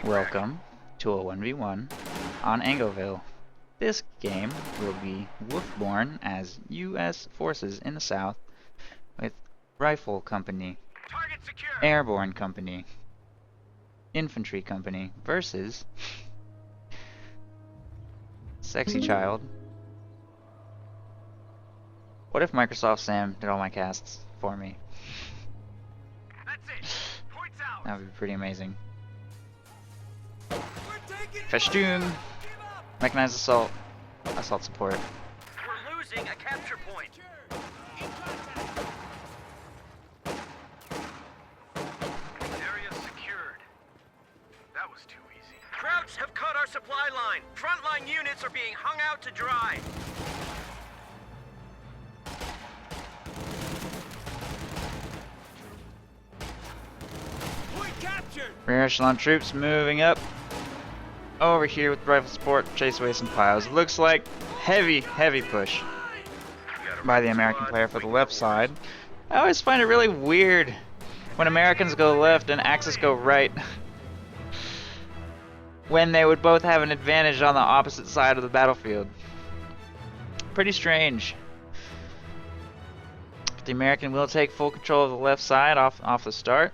Welcome to a 1v1 on AngoVille. This game will be wuFFBorne as U.S. forces in the south with Rifle Company, Airborne Company, Infantry Company versus SexyChild. What if Microsoft Sam did all my casts for me? That would be pretty amazing. Festoon, mechanized assault, assault support. We're losing a capture point. Area secured. That was too easy. Krauts have cut our supply line. Frontline units are being hung out to dry. Point captured. Rear echelon troops moving up. Over here with rifle support, chase away some piles. It looks like heavy push by the American player for the left side. I always find it really weird when Americans go left and Axis go right, when they would both have an advantage on the opposite side of the battlefield. Pretty strange. But the American will take full control of the left side off the start,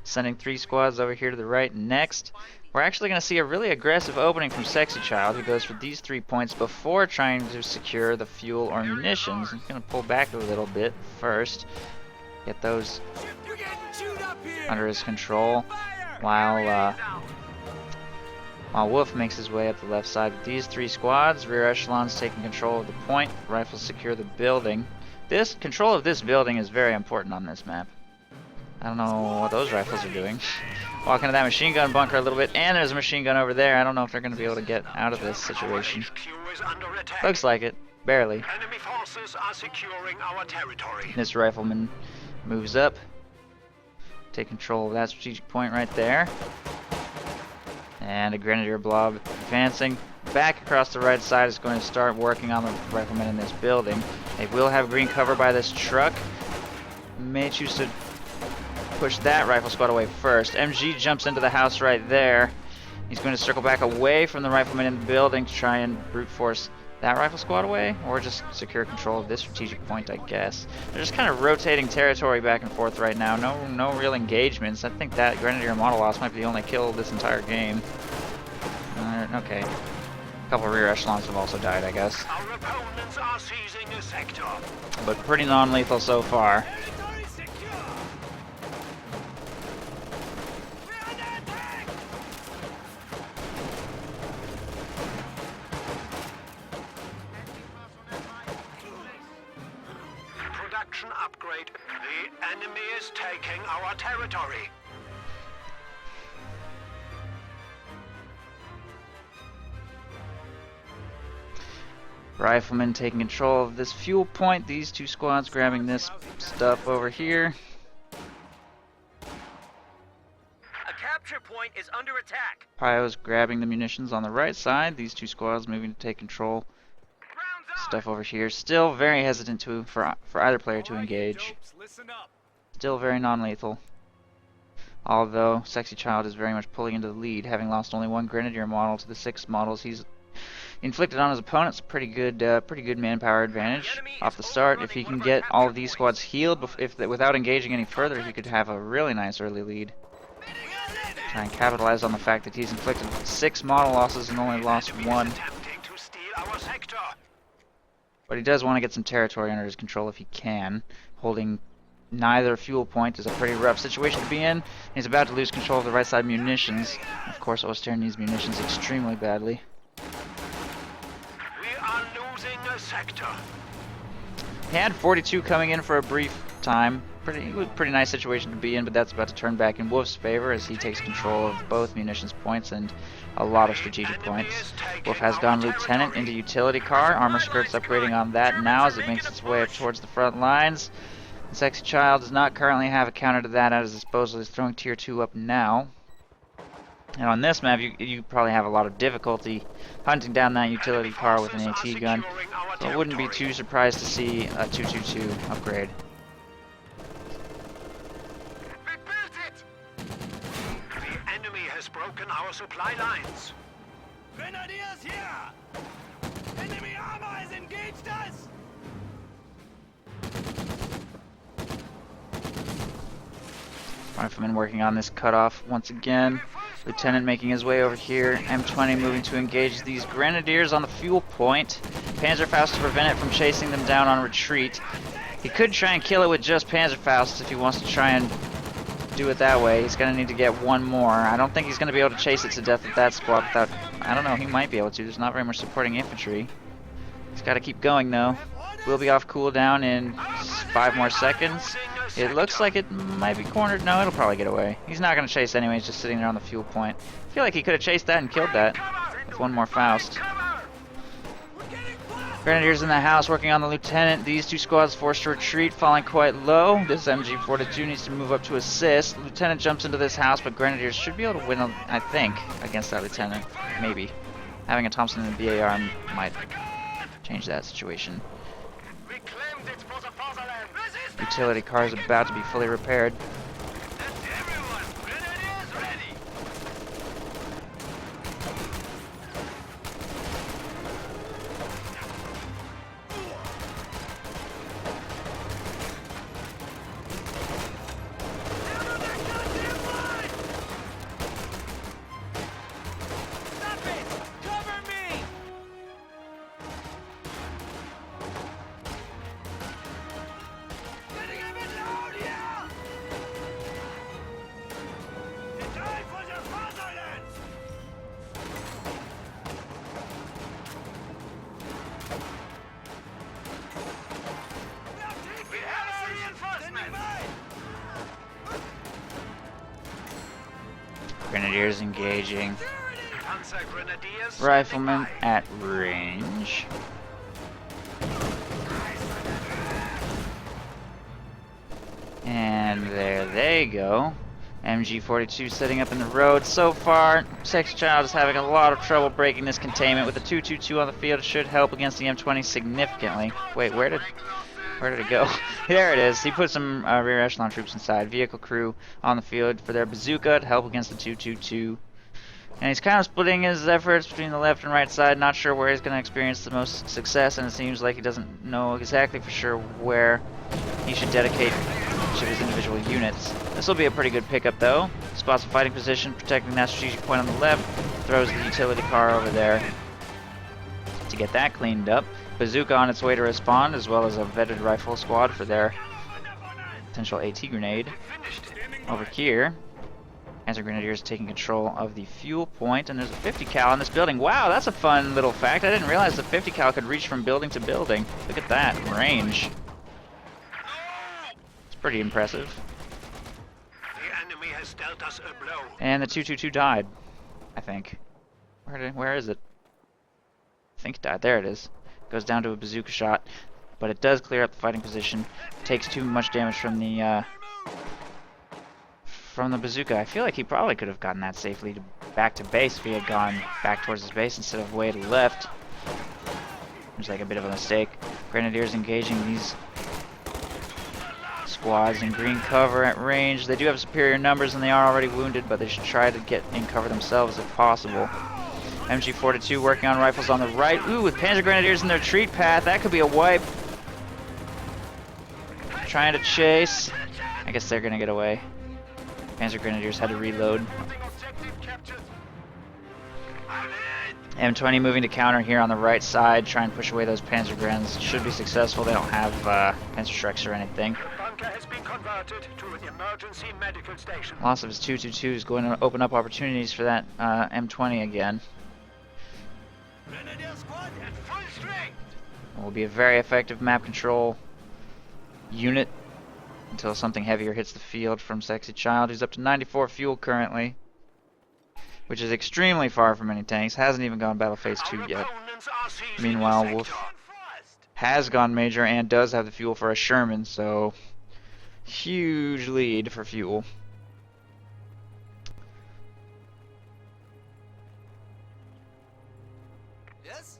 sending 3 squads over here to the right next. We're actually going to see a really aggressive opening from SexyChild, who goes for these 3 points before trying to secure the fuel or munitions. He's going to pull back a little bit first, get those under his control, while wuFFF makes his way up the left side with these 3 squads. Rear echelons taking control of the point, rifles secure the building. This control of this building is very important on this map. I don't know what those rifles are doing. Walk into that machine gun bunker a little bit, and there's a machine gun over there. I don't know if they're going to be able to get out of this situation. Looks like it. Barely. Enemy forces are securing our territory. This rifleman moves up. Take control of that strategic point right there. And a grenadier blob advancing back across the right side is going to start working on the riflemen in this building. They will have green cover by this truck. May choose to push that rifle squad away first. MG jumps into the house right there. He's going to circle back away from the riflemen in the building to try and brute force that rifle squad away, or just secure control of this strategic point, I guess. They're just kind of rotating territory back and forth right now. No real engagements. I think that grenadier model loss might be the only kill this entire game. Okay. A couple of rear echelons have also died, I guess. Our opponents are seizing a sector. But pretty non-lethal so far. Upgrade. The enemy is taking our territory. Riflemen taking control of this fuel point. These 2 squads grabbing this stuff over here. A capture point is under attack. Pio's grabbing the munitions on the right side. These 2 squads moving to take control. Stuff over here. Still very hesitant for either player to engage. Still very non-lethal. Although SexyChild is very much pulling into the lead, having lost only 1 grenadier model to the 6 models he's inflicted on his opponents. Pretty good manpower advantage off the start. If he can get all of these squads healed, without engaging any further, he could have a really nice early lead. Try and capitalize on the fact that he's inflicted 6 model losses and only lost 1. But he does want to get some territory under his control if he can. Holding neither fuel point is a pretty rough situation to be in. He's about to lose control of the right side munitions. Of course, Oster needs munitions extremely badly. We are losing a sector. He had 42 coming in for a brief time. Pretty nice situation to be in, but that's about to turn back in wuFF's favor as he takes control of both munitions points and a lot of strategic points. wuFFF has gone lieutenant into utility car. Armor skirt's upgrading on that now as it makes its way up towards the front lines. SexyChild does not currently have a counter to that at his disposal. He's throwing tier 2 up now. And on this map, you probably have a lot of difficulty hunting down that utility car with an AT gun. So I wouldn't be too surprised to see a 222 upgrade. broken our supply lines. Grenadiers here! Enemy armor has engaged us! Rifleman working on this cutoff once again. Lieutenant making his way over here. M20 moving to engage these grenadiers on the fuel point. Panzerfaust to prevent it from chasing them down on retreat. He could try and kill it with just Panzerfaust if he wants to try and do it that way. He's going to need to get one more. I don't think he's going to be able to chase it to death with that squad without... I don't know, he might be able to. There's not very much supporting infantry. He's got to keep going though. We'll be off cooldown in 5 more seconds. It looks like it might be cornered. No, it'll probably get away. He's not going to chase anyway. He's just sitting there on the fuel point. I feel like he could have chased that and killed that with one more Faust. Grenadiers in the house working on the lieutenant. These two squads forced to retreat, falling quite low. This MG42 needs to move up to assist. Lieutenant jumps into this house, but Grenadiers should be able to win, I think, against that lieutenant. Maybe. Having a Thompson and a BAR might change that situation. Utility car is about to be fully repaired. Grenadiers engaging. Riflemen at range. And there they go. MG42 setting up in the road. So far, SexyChild is having a lot of trouble breaking this containment. With the 222 on the field, it should help against the M20 significantly. Wait, where did it go? There it is. He put some rear echelon troops inside. Vehicle crew on the field for their bazooka to help against the 222. And he's kind of splitting his efforts between the left and right side. Not sure where he's going to experience the most success, and it seems like he doesn't know exactly for sure where he should dedicate each of his individual units. This will be a pretty good pickup though. Spots a fighting position, protecting that strategic point on the left. Throws the utility car over there to get that cleaned up. Bazooka on its way to respond, as well as a vetted rifle squad for their potential AT grenade. Over here, Panzer Grenadiers taking control of the fuel point, and there's a 50 cal in this building. Wow, that's a fun little fact. I didn't realize the 50 cal could reach from building to building. Look at that range. It's pretty impressive. The enemy has dealt us a blow. And the 222 died, I think. Where is it? I think it died. There it is. Goes down to a bazooka shot, but it does clear up the fighting position. Takes too much damage from the bazooka. I feel like he probably could have gotten that safely back to base if he had gone back towards his base instead of way to the left. Seems like a bit of a mistake. Grenadiers engaging these squads in green cover at range. They do have superior numbers and they are already wounded, but they should try to get in cover themselves if possible. MG42 working on rifles on the right. Ooh, with Panzer Grenadiers in their retreat path, that could be a wipe. Trying to chase. I guess they're gonna get away. Panzer Grenadiers had to reload. M20 moving to counter here on the right side, try and push away those Panzer Grens. Should be successful. They don't have Panzer Shreks or anything. Loss of his 222 is going to open up opportunities for that M20 again. It will be a very effective map control unit until something heavier hits the field from SexyChild, who's up to 94 fuel currently, which is extremely far from any tanks. Hasn't even gone battle phase 2 yet. Meanwhile, wuFFB has gone major and does have the fuel for a Sherman, so huge lead for fuel. Yes?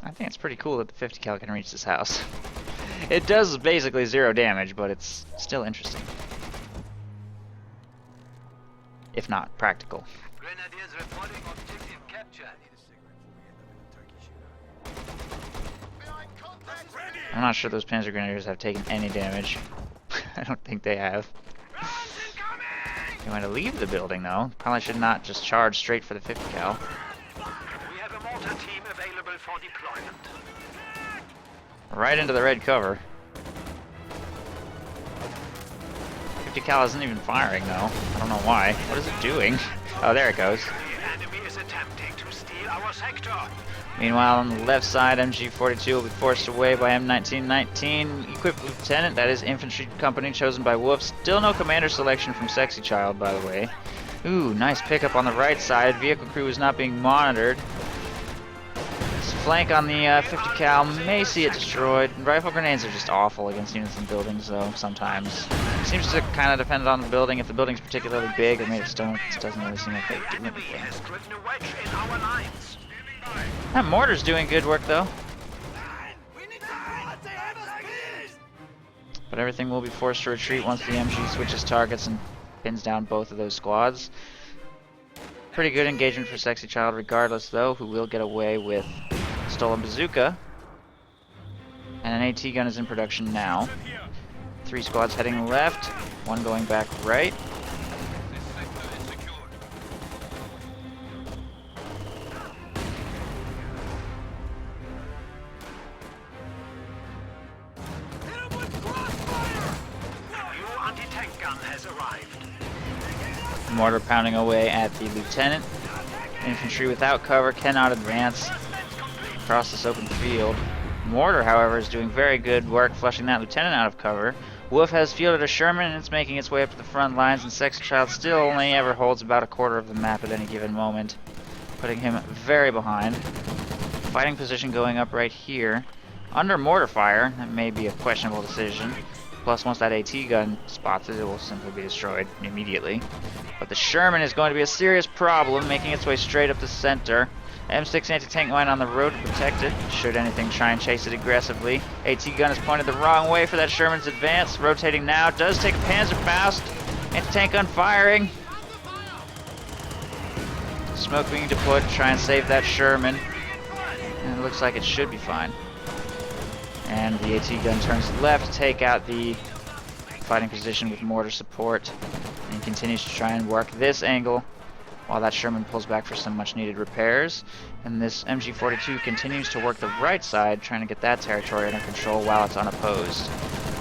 I think it's pretty cool that the 50 cal can reach this house. It does basically 0 damage, but it's still interesting. If not practical. Grenadiers reporting objective capture. I'm not sure those Panzer Grenadiers have taken any damage. I don't think they have. They want to leave the building though. Probably should not just charge straight for the 50 cal. We have a mortar team available for deployment. Right into the red cover. 50 cal isn't even firing though. I don't know why. What is it doing? Oh, there it goes. The enemy is attempting to steal our sector. Meanwhile, on the left side, MG42 will be forced away by M1919 equipped lieutenant. That is infantry company chosen by wuFF. Still no commander selection from SexyChild, by the way. Ooh, nice pickup on the right side. Vehicle crew is not being monitored. This flank on the 50 cal may see it destroyed. Rifle grenades are just awful against units in buildings, though, sometimes. It seems to kind of depend on the building. If the building's particularly big or made of stone, it doesn't really seem like they do Enemy anything. has driven a wedge in our lines. That mortar's doing good work, though. But everything will be forced to retreat once the MG switches targets and pins down both of those squads. Pretty good engagement for SexyChild regardless, though, who will get away with stolen bazooka. And an AT gun is in production now. 3 squads heading left, 1 going back right. New anti-tank gun has arrived. Mortar pounding away at the lieutenant. Infantry without cover cannot advance across this open field. Mortar, however, is doing very good work flushing that lieutenant out of cover. wuFFB has fielded a Sherman and it's making its way up to the front lines, and SexyChild still only ever holds about a quarter of the map at any given moment, putting him very behind. Fighting position going up right here. Under mortar fire, that may be a questionable decision. Plus, once that AT gun spots it, it will simply be destroyed immediately. But the Sherman is going to be a serious problem, making its way straight up the center. M6 anti-tank line on the road to protect it. Should anything try and chase it aggressively. AT gun is pointed the wrong way for that Sherman's advance. Rotating now, does take a Panzerfaust. Anti-tank gun firing. Smoke being deployed to try and save that Sherman. And it looks like it should be fine. And the AT gun turns left to take out the fighting position with mortar support. And continues to try and work this angle while that Sherman pulls back for some much needed repairs. And this MG42 continues to work the right side, trying to get that territory under control while it's unopposed.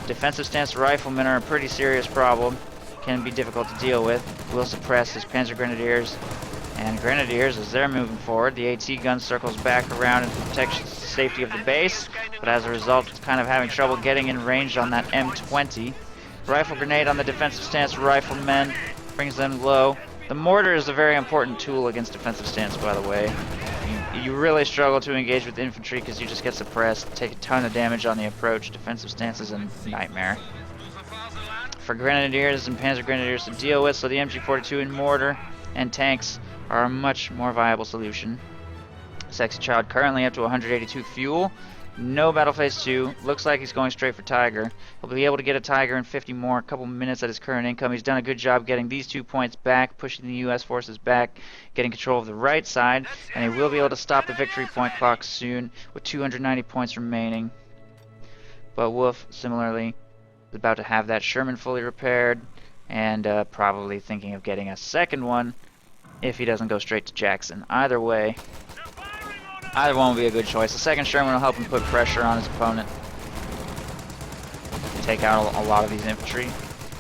Defensive stance riflemen are a pretty serious problem. Can be difficult to deal with. Will suppress his Panzer Grenadiers. And Grenadiers, as they're moving forward, the AT gun circles back around and protects the safety of the base, but as a result, it's kind of having trouble getting in range on that M20. Rifle grenade on the defensive stance riflemen brings them low. The mortar is a very important tool against defensive stance, by the way. You really struggle to engage with infantry because you just get suppressed, take a ton of damage on the approach. Defensive stance is a nightmare for Grenadiers and Panzer Grenadiers to deal with, so the MG42 and mortar and tanks are a much more viable solution. SexyChild currently up to 182 fuel. No battle phase 2. Looks like he's going straight for Tiger. He'll be able to get a Tiger in 50 more, a couple minutes at his current income. He's done a good job getting these 2 points back, pushing the US forces back, getting control of the right side, and he will be able to stop the victory point clock soon with 290 points remaining. But wuFFB, similarly, is about to have that Sherman fully repaired, and probably thinking of getting a second one if he doesn't go straight to Jackson. Either way, either one will be a good choice. The second Sherman will help him put pressure on his opponent, take out a lot of these infantry.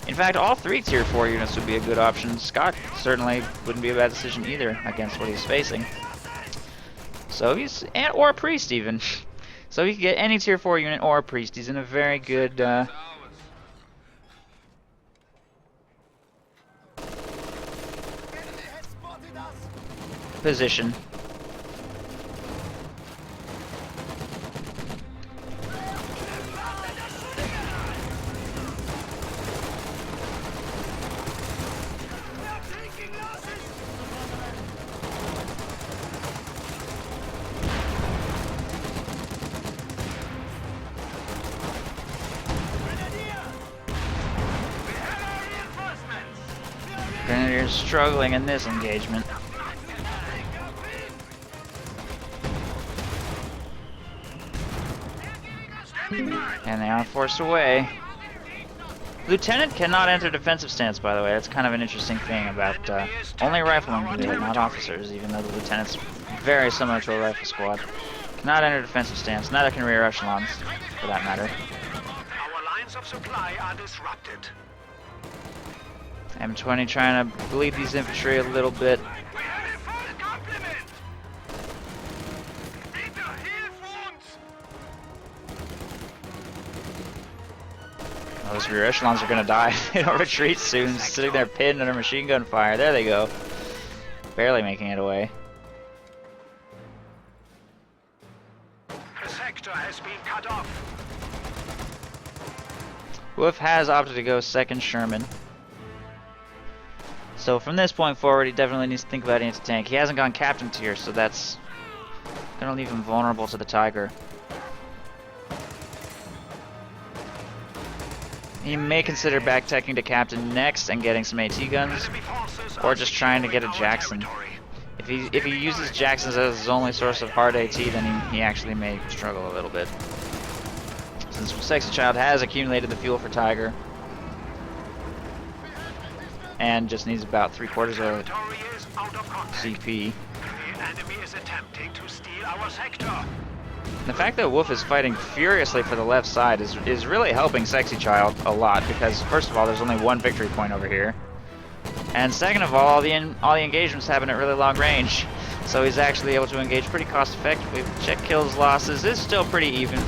In fact, all 3 tier 4 units would be a good option. Scott certainly wouldn't be a bad decision either against what he's facing. So he's, or a priest even. So he can get any tier 4 unit or a priest. He's in a very good position. Tiger's struggling in this engagement. And they are forced away. Lieutenant cannot enter defensive stance, by the way. That's kind of an interesting thing about only riflemen can do it, not officers, even though the lieutenant's very similar to a rifle squad. Cannot enter defensive stance, neither can rear echelons, for that matter. Our lines of supply are disrupted. M20 trying to bleed these infantry a little bit. We have a full complement. Bitte hilf uns. Those rear echelons are gonna die. They don't retreat soon. Sitting there pinned under machine gun fire. There they go. Barely making it away. The sector has been cut off. wuFFB has opted to go second Sherman. So from this point forward, he definitely needs to think about anti-tank. He hasn't gone captain tier, so that's gonna leave him vulnerable to the Tiger. He may consider back-teching to captain next and getting some AT guns, or just trying to get a Jackson. If he uses Jacksons as his only source of hard AT, then he actually may struggle a little bit. Since SexyChild has accumulated the fuel for Tiger, and just needs about 3/4 of CP. The enemy is attempting to steal our sector. The fact that wuFFB is fighting furiously for the left side is really helping SexyChild a lot, because first of all, there's only one victory point over here, and second of all the engagements happen at really long range, so he's actually able to engage pretty cost effectively. Check kills losses is still pretty even,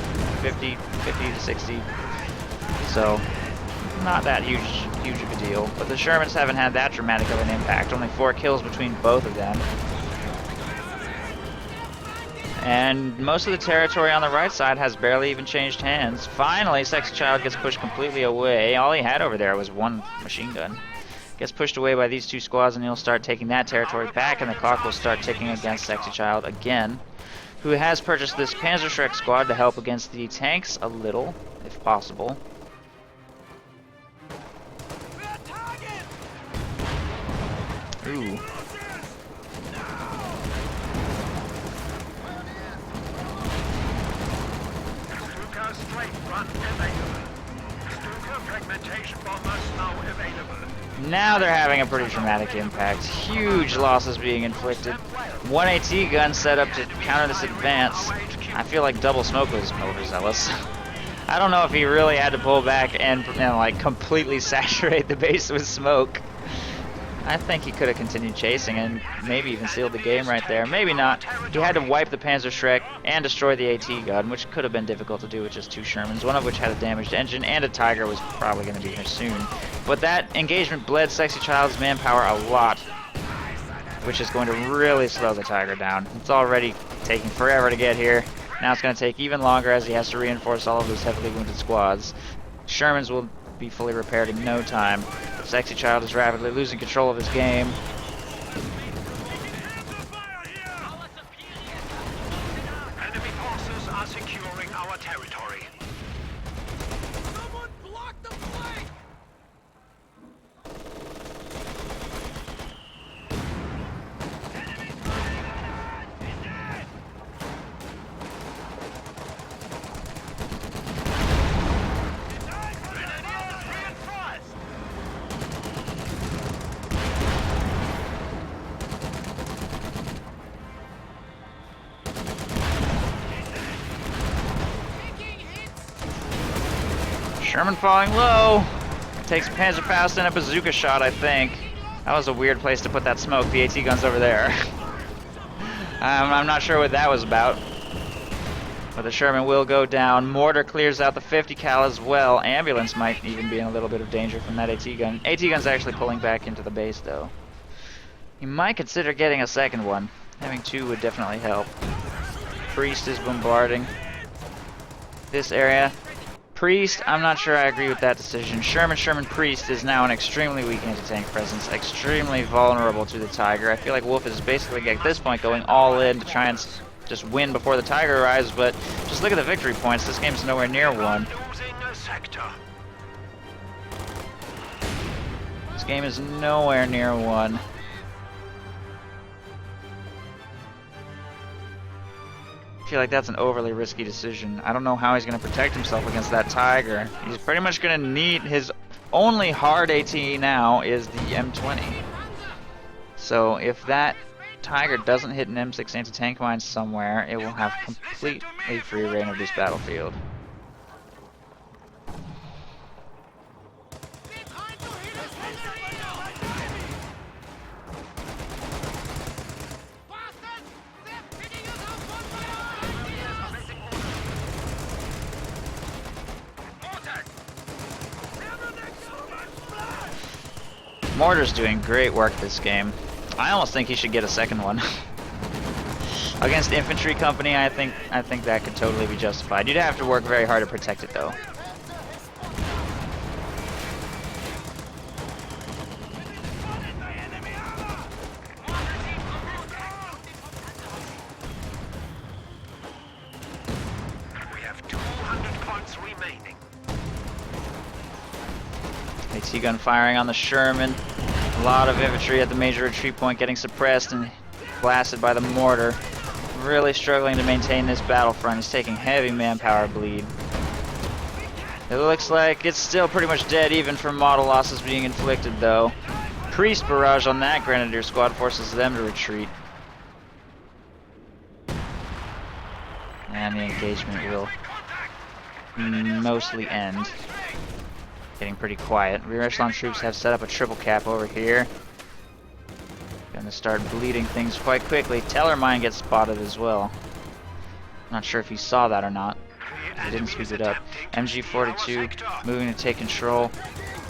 50 to 60, so not that huge of a deal. But the Shermans haven't had that dramatic of an impact. Only 4 kills between both of them. And most of the territory on the right side has barely even changed hands. Finally, SexyChild gets pushed completely away. All he had over there was one machine gun. Gets pushed away by these 2 squads, and he'll start taking that territory back, and the clock will start ticking against SexyChild again, who has purchased this Panzerschreck squad to help against the tanks a little, if possible. Ooh. Stuka straight run available. Stuka fragmentation bombers now available. Now they're having a pretty dramatic impact. Huge losses being inflicted. 1 AT gun set up to counter this advance. I feel like Double Smoke was overzealous. I don't know if he really had to pull back and like completely saturate the base with smoke. I think he could have continued chasing and maybe even sealed the game right there. Maybe not. He had to wipe the Panzerschreck and destroy the AT gun, which could have been difficult to do with just 2 Shermans, one of which had a damaged engine, and a Tiger was probably going to be here soon. But that engagement bled SexyChild's manpower a lot, which is going to really slow the Tiger down. It's already taking forever to get here. Now it's going to take even longer as he has to reinforce all of those heavily wounded squads. Shermans will be fully repaired in no time. SexyChild is rapidly losing control of his game. Enemy forces are securing our territory. Someone block the flank! Sherman falling low. Takes a Panzerfaust and a bazooka shot, I think. That was a weird place to put that smoke. The AT gun's over there. I'm not sure what that was about. But the Sherman will go down. Mortar clears out the 50 cal as well. Ambulance might even be in a little bit of danger from that AT gun. AT gun's actually pulling back into the base, though. He might consider getting a second one. Having 2 would definitely help. Priest is bombarding this area. Priest, I'm not sure I agree with that decision. Sherman, Priest is now an extremely weak anti-tank presence, extremely vulnerable to the Tiger. I feel like wuFFB is basically at this point going all in to try and just win before the Tiger arrives, but just look at the victory points. This game's nowhere near one. Losing a sector. He's game is nowhere near one. I feel like that's an overly risky decision. I don't know how he's going to protect himself against that Tiger. He's pretty much going to need his only hard ATE now is the M20. So if that Tiger doesn't hit an M6 anti-tank mine somewhere, it will have completely free reign of this battlefield. Mortar's doing great work this game. I almost think he should get a second one. Against infantry company, I think that could totally be justified. You'd have to work very hard to protect it though. We have 200 points remaining. AT gun firing on the Sherman. A lot of infantry at the major retreat point getting suppressed and blasted by the mortar. Really struggling to maintain this battlefront. He's taking heavy manpower bleed. It looks like it's still pretty much dead even from model losses being inflicted though. Priest barrage on that Grenadier squad forces them to retreat. And the engagement will mostly end. Getting pretty quiet. Rear echelon troops have set up a triple cap over here. Gonna start bleeding things quite quickly. Teller mine gets spotted as well. Not sure if he saw that or not. He didn't speed it up. MG42 moving to take control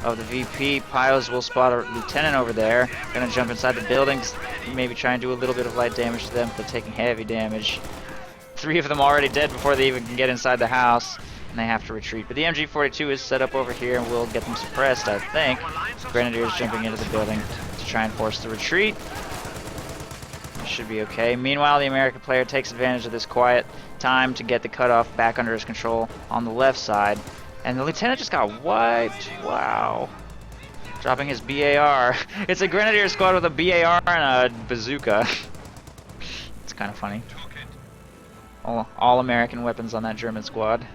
of the VP. Piles will spot a lieutenant over there. Gonna jump inside the buildings. Maybe try and do a little bit of light damage to them, but taking heavy damage. 3 of them already dead before they even can get inside the house. And they have to retreat. But the MG42 is set up over here and will get them suppressed, I think. Grenadiers jumping into the building to try and force the retreat. Should be okay. Meanwhile, the American player takes advantage of this quiet time to get the cutoff back under his control on the left side. And the lieutenant just got wiped. Wow. Dropping his BAR. It's a Grenadier squad with a BAR and a bazooka. It's kind of funny. All American weapons on that German squad.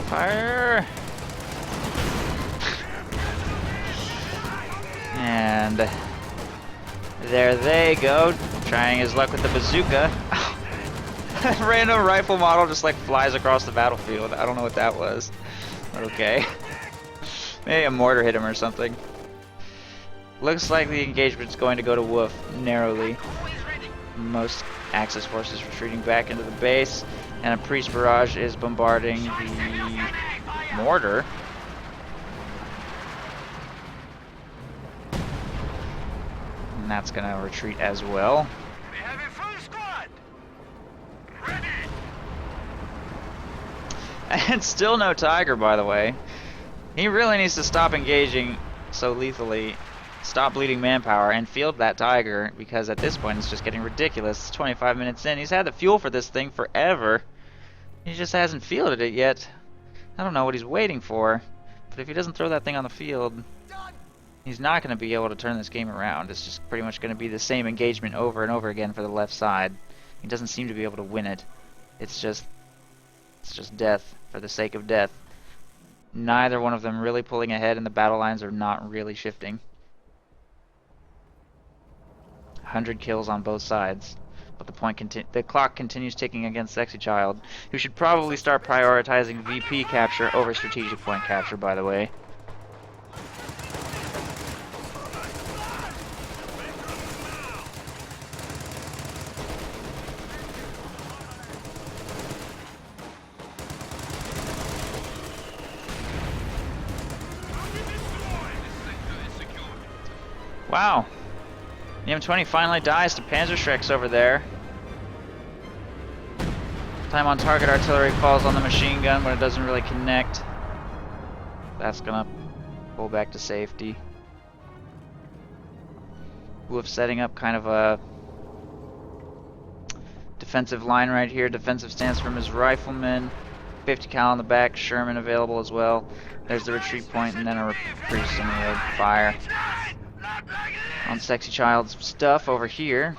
Fire! And there they go, trying his luck with the bazooka. Random rifle model just like flies across the battlefield. I don't know what that was, but okay. Maybe a mortar hit him or something. Looks like the engagement's going to go to wuFFBorne narrowly. Most Axis forces retreating back into the base, and a priest barrage is bombarding the mortar. And that's gonna retreat as well. We have a full squad. Ready. And still no Tiger, by the way. He really needs to stop engaging so lethally, stop bleeding manpower, and field that Tiger, because at this point it's just getting ridiculous. It's 25 minutes in. He's had the fuel for this thing forever. He just hasn't fielded it yet. I don't know what he's waiting for, but if he doesn't throw that thing on the field, he's not going to be able to turn this game around. It's just pretty much going to be the same engagement over and over again for the left side. He doesn't seem to be able to win it. It's just death for the sake of death. Neither one of them really pulling ahead, and the battle lines are not really shifting. 100 kills on both sides. But the clock continues ticking against SexyChild, who should probably start prioritizing VP capture over strategic point capture, by the way. Wow. The M20 finally dies to Panzerschrecks over there. Time on target artillery falls on the machine gun when it doesn't really connect. That's gonna pull back to safety. wuFF setting up kind of a defensive line right here. Defensive stance from his riflemen. 50 cal in the back. Sherman available as well. There's the retreat point, and then a pretty similar fire on SexyChild's stuff over here.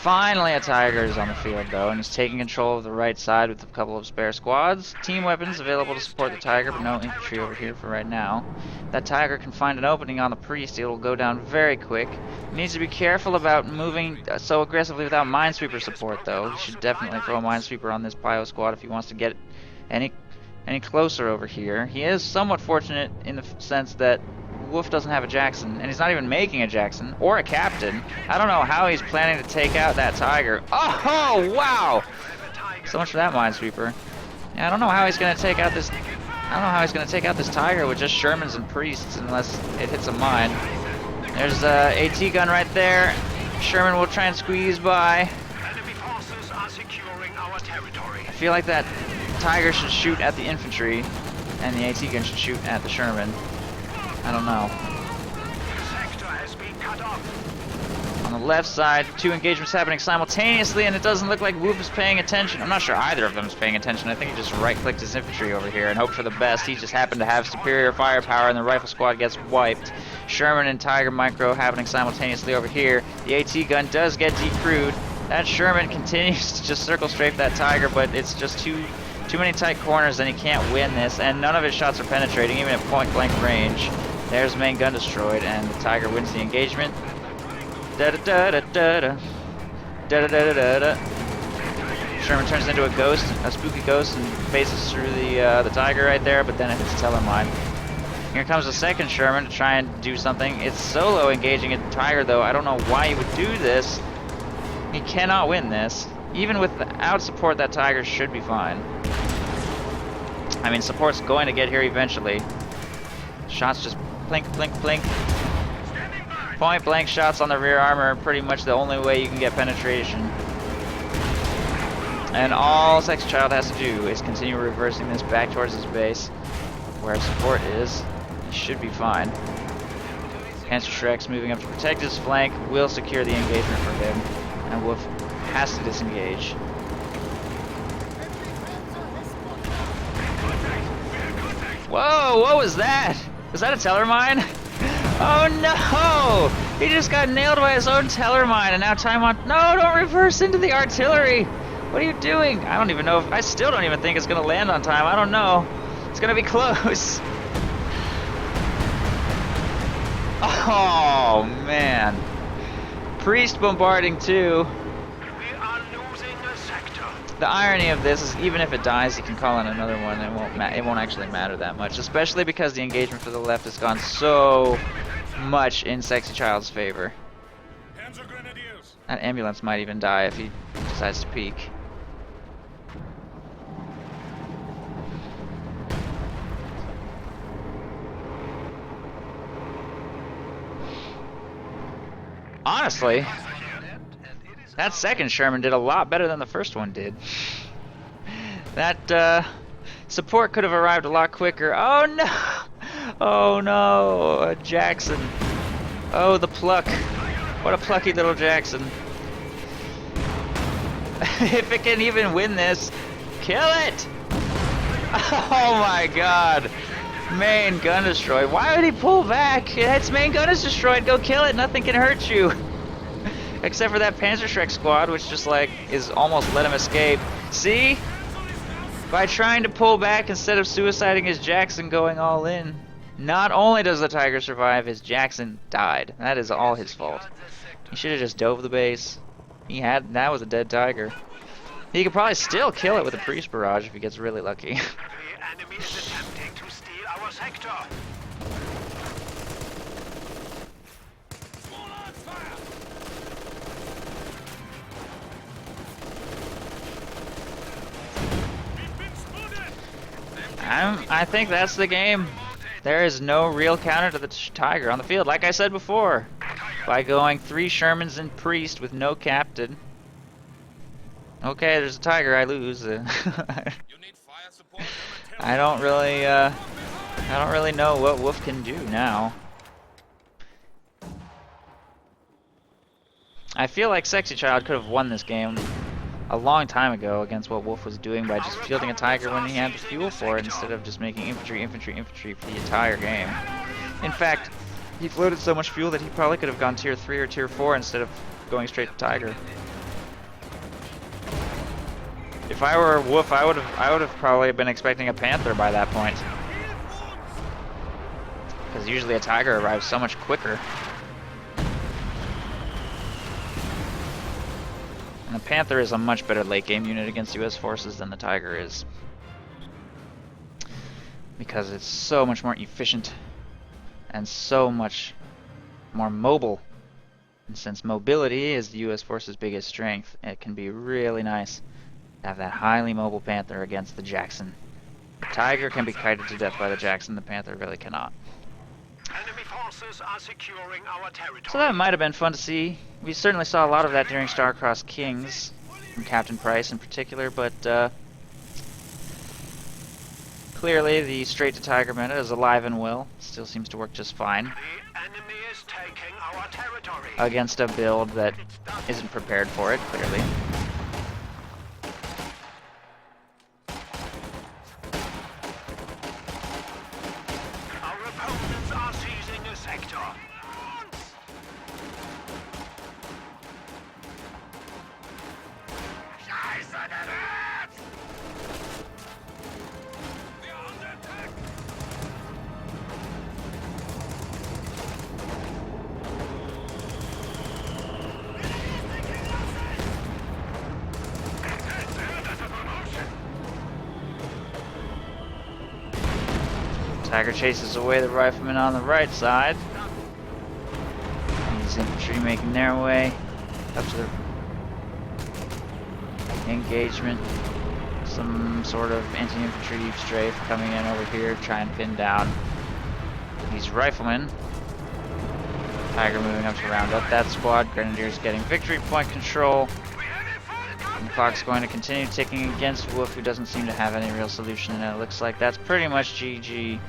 Finally, a Tiger is on the field, though, and he's taking control of the right side with a couple of spare squads. Team weapons available to support the Tiger, but no infantry over here for right now. That Tiger can find an opening on the Priest. It will go down very quick. He needs to be careful about moving so aggressively without Minesweeper support, though. He should definitely throw a Minesweeper on this Pio squad if he wants to get any closer over here. He is somewhat fortunate in the sense that wuFF doesn't have a Jackson, and he's not even making a Jackson or a Captain. I don't know how he's planning to take out that Tiger. Oh, wow! So much for that Minesweeper. Yeah, I don't know how he's gonna take out this. I don't know how he's gonna take out this Tiger with just Shermans and Priests unless it hits a mine. There's a AT gun right there. Sherman will try and squeeze by. Enemy forces are securing our territory. I feel like that Tiger should shoot at the infantry, and the AT gun should shoot at the Sherman. I don't know. Sector has been cut off. On the left side, two engagements happening simultaneously, and it doesn't look like wuFF is paying attention. I'm not sure either of them is paying attention. I think he just right-clicked his infantry over here and hoped for the best. He just happened to have superior firepower, and the rifle squad gets wiped. Sherman and Tiger Micro happening simultaneously over here. The AT gun does get decrewed. That Sherman continues to just circle strafe that Tiger, but it's just too many tight corners, and he can't win this, and none of his shots are penetrating, even at point-blank range. There's main gun destroyed, and the Tiger wins the engagement. Da-da-da-da-da-da. Da-da-da-da-da-da. Sherman turns into a ghost, a spooky ghost, and faces through the Tiger right there, but then it hits Tellermine. Here comes the second Sherman to try and do something. It's solo engaging a Tiger, though. I don't know why he would do this. He cannot win this. Even without support, that Tiger should be fine. I mean, support's going to get here eventually. Shots just blink, blink, blink. Point blank shots on the rear armor are pretty much the only way you can get penetration. And all SexyChild has to do is continue reversing this back towards his base, where support is. He should be fine. Cancer Shrek's moving up to protect his flank, will secure the engagement for him, and wuFF has to disengage. Whoa, what was that? Was that a Tellermine? Oh no! He just got nailed by his own Tellermine, and now time on. No, don't reverse into the artillery! What are you doing? I don't even know if. I still don't even think it's gonna land on time. I don't know. It's gonna be close. Oh man. Priest bombarding too. We are losing a sector. The irony of this is, even if it dies, he can call in another one. It won't actually matter that much, especially because the engagement for the left has gone so much in SexyChild's favor. That ambulance might even die if he decides to peek. Honestly, that second Sherman did a lot better than the first one did. That support could have arrived a lot quicker. Oh no! Oh no! A Jackson. Oh, the pluck. What a plucky little Jackson. If it can even win this, kill it! Oh my god. Main gun destroyed. Why would he pull back? Its main gun is destroyed. Go kill it. Nothing can hurt you. Except for that Panzer Shrek squad, which just like is almost let him escape. See? By trying to pull back instead of suiciding his Jackson going all in. Not only does the Tiger survive, his Jackson died. That is all his fault. He should have just dove the base. That was a dead Tiger. He could probably still kill it with a Priest barrage if he gets really lucky. The enemy is attempting to steal our sector. I think that's the game. There is no real counter to the Tiger on the field, like I said before. by going 3 Shermans and Priest with no captain. Okay, there's a tiger. I lose. I don't really know what Wolf can do now. I feel like SexyChild could have won this game a long time ago against what Wolf was doing by just fielding a tiger when he had the fuel for it instead of just making infantry for the entire game. In fact, he floated so much fuel that he probably could have gone tier 3 or tier 4 instead of going straight to tiger. If I were Wolf, I would have probably been expecting a panther by that point. Because usually a tiger arrives so much quicker. And the panther is a much better late game unit against US forces than the tiger is. Because it's so much more efficient and so much more mobile. And since mobility is the US force's biggest strength, it can be really nice to have that highly mobile panther against the Jackson. The tiger can be kited to death by the Jackson, the panther really cannot. Enemy forces are securing our territory. So that might have been fun to see. We certainly saw a lot of that during Star-Crossed Kings, from Captain Price in particular, but clearly the straight-to-tiger meta is alive and well. Still seems to work just fine. The enemy is taking our territory. Against a build that isn't prepared for it, clearly. Our opponents are seizing a sector. Tiger chases away the riflemen on the right side. These infantry making their way up to the engagement. Some sort of anti-infantry strafe coming in over here, trying to pin down these riflemen. Tiger moving up to round up that squad. Grenadiers getting victory point control. And the clock's going to continue ticking against Wolf, who doesn't seem to have any real solution, and it looks like that's pretty much GG.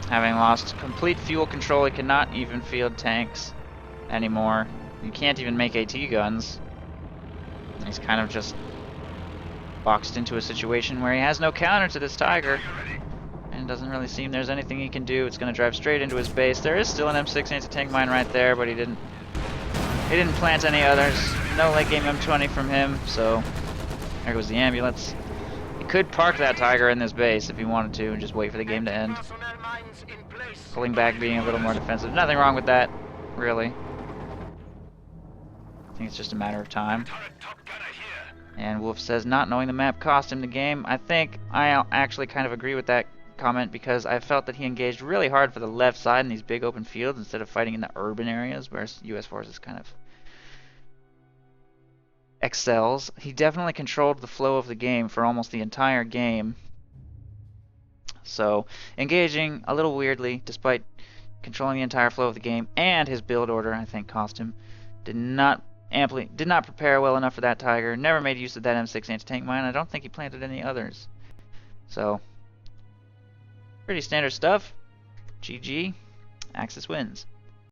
Having lost complete fuel control, he cannot even field tanks anymore. You can't even make AT guns. He's kind of just boxed into a situation where he has no counter to this tiger. And it doesn't really seem there's anything he can do. It's going to drive straight into his base. There is still an M6 anti-tank mine right there, but he didn't plant any others. No late game M20 from him, so there goes the ambulance. He could park that tiger in this base if he wanted to and just wait for the game to end. Pulling back, being a little more defensive. Nothing wrong with that, really. I think it's just a matter of time. And Wolf says not knowing the map cost him the game. I think I actually kind of agree with that comment, because I felt that he engaged really hard for the left side in these big open fields instead of fighting in the urban areas where US forces kind of excels. He definitely controlled the flow of the game for almost the entire game. So, engaging a little weirdly, despite controlling the entire flow of the game, and his build order, I think, cost him. Did not prepare well enough for that tiger. Never made use of that M6 anti-tank mine. I don't think he planted any others. So, pretty standard stuff. GG. Axis wins.